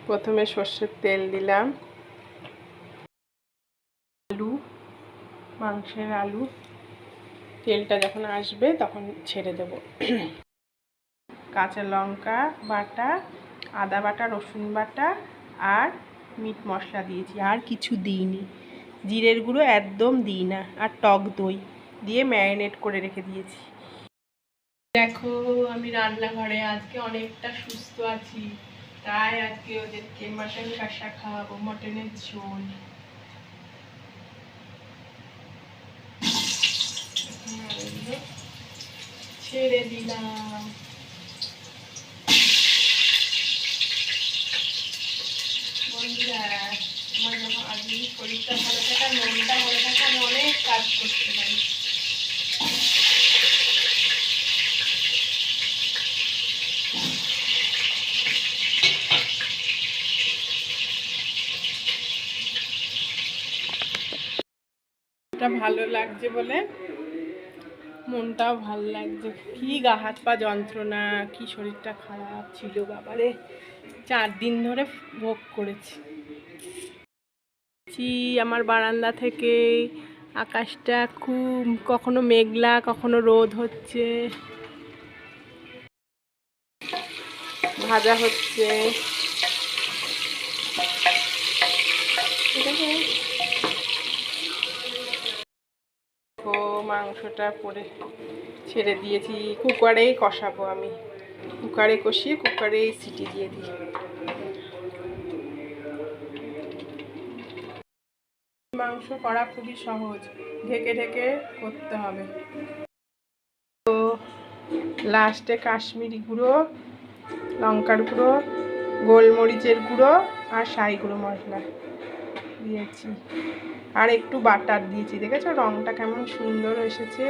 প্রথমে সর্ষের তেল দিলাম, আলু, মাংসের আলু, তেলটা যখন আসবে তখন ছেড়ে দেব। কাঁচা লঙ্কা বাটা, আদা বাটা, রসুন বাটা আর মিট মশলা দিয়েছি, আর কিছু দিইনি। জিরের গুঁড়ো একদম দিই না, আর টক দই দিয়ে ম্যারিনেট করে রেখে দিয়েছি। দেখো আমি রান্নাঘরে আজকে অনেকটা সুস্থ আছি, তাই আজকে ওদেরকে মাটন কষা খাওয়াবো, মটনের ঝোল। ছেড়ে দিলাম। বন্ধুরা, আমার যখন আজকে শরীরটা ভালো থাকা, মনটা ভালো থাকা, আমি অনেক কাজ করতে পারি। ভালো লাগছে বলে মনটাও ভালো লাগছে। কি গা হাত পা যন্ত্রণা, কি শরীরটা খারাপ ছিল বাবারে, 4 দিন ধরে ভোগ করেছি। আমার বারান্দা থেকে আকাশটা খুব কখনো মেঘলা কখনো রোদ হচ্ছে, ভাজা হচ্ছে। মাংসটা পরে ছেড়ে দিয়েছি, কুকারেই কষাবো আমি। কুকারে কষিয়ে কুকারেই সিটি দিয়ে দিই। মাংস করা খুবই সহজ, ঢেকে ঢেকে করতে হবে। তো লাস্টে কাশ্মীরি গুঁড়ো, লঙ্কার গুঁড়ো, গোলমরিচের গুঁড়ো আর শাহি গুঁড়ো মশলা দিয়েছি, আর একটু বাটার দিয়েছি। দেখেছো রঙটা কেমন সুন্দর এসেছে।